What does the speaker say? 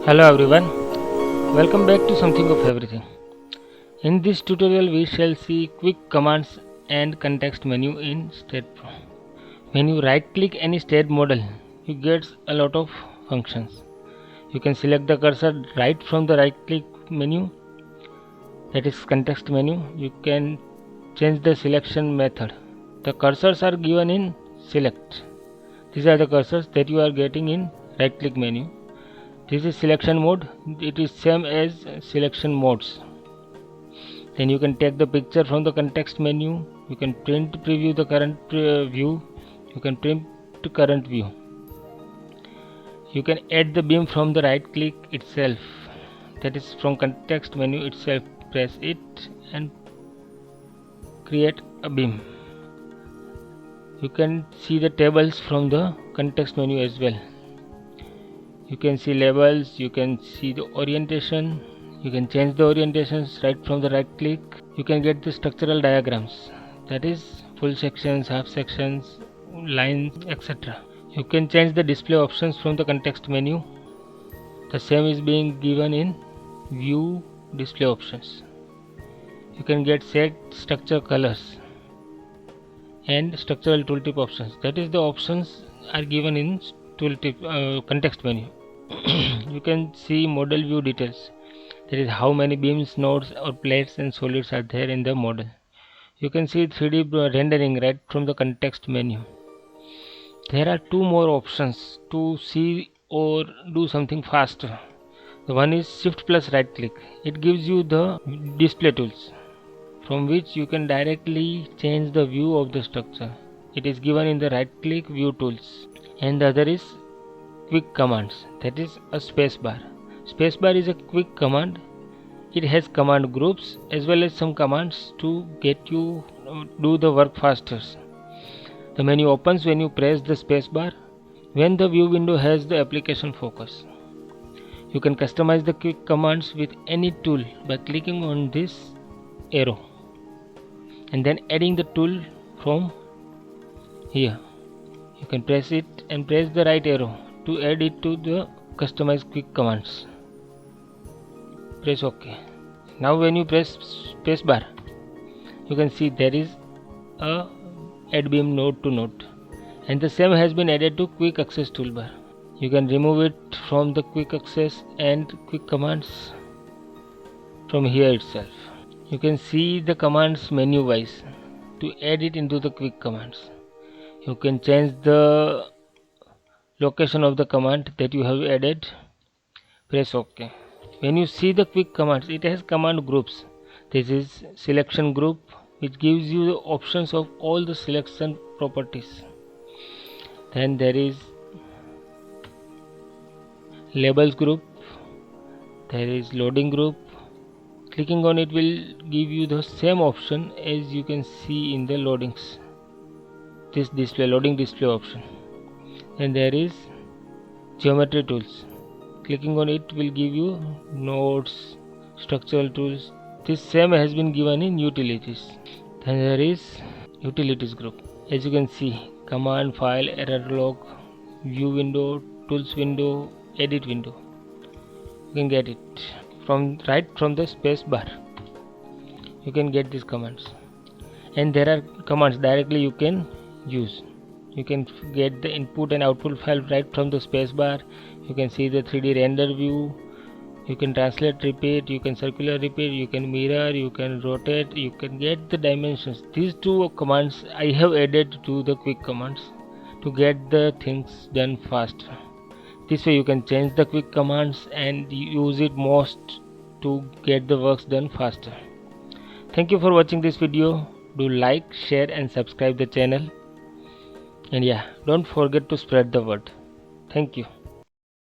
Hello everyone, welcome back to Something of Everything. In this tutorial we shall see quick commands and context menu in STAAD Pro. When you right click any STAAD model, you get a lot of functions. You can select the cursor right from the right click menu, that is context menu. You can change the selection method. The cursors are given in select. These are the cursors that you are getting in right click menu. This is selection mode. It is same as selection modes. Then you can take the picture from the context menu. You can print preview the current view. You can print to current view. You can add the beam from the right click itself. That is from context menu itself. Press it and create a beam. You can see the tables from the context menu as well. You can see labels, you can see the orientation, you can change the orientations right from the right click. You can get the structural diagrams, that is full sections, half sections, lines, etc. You can change the display options from the context menu. The same is being given in view display options. You can get set structure colors and structural tooltip options, that is the options are given in tooltip context menu. You can see model view details, that is how many beams, nodes or plates and solids are there in the model. You can see 3D rendering right from the context menu. There are two more options to see or do something faster. The one is shift plus right click. It gives you the display tools from which you can directly change the view of the structure. It is given in the right click view tools. And the other is quick commands, that is a spacebar. Spacebar is a quick command. It has command groups as well as some commands to get you do the work faster. The menu opens when you press the spacebar. When the view window has the application focus, you can customize the quick commands with any tool by clicking on this arrow and then adding the tool from here. You can press it and press the right arrow to add it to the customized quick commands. Press OK. Now when you press spacebar, you can see there is a add beam node to node, and the same has been added to quick access toolbar. You can remove it from the quick access and quick commands from here itself. You can see the commands menu wise to add it into the quick commands. You can change the location of the command that you have added. Press OK. When you see the quick commands, it has command groups. This is selection group, which gives you the options of all the selection properties. Then there is labels group, there is loading group. Clicking on it will give you the same option as you can see in the loadings, this display loading display option. Then there is geometry tools. Clicking on it will give you nodes, structural tools. This same has been given in utilities. Then there is utilities group. As you can see, command, file, error log, view window, tools window, edit window. You can get it from right from the space bar. You can get these commands, and there are commands directly you can use. You can get the input and output file right from the space bar. You can see the 3D render view. You can translate, repeat, you can circular repeat, you can mirror, you can rotate, you can get the dimensions. These two commands I have added to the quick commands to get the things done faster. This way you can change the quick commands and use it most to get the works done faster. Thank you for watching this video. Do like, share and subscribe the channel. And yeah, don't forget to spread the word. Thank you.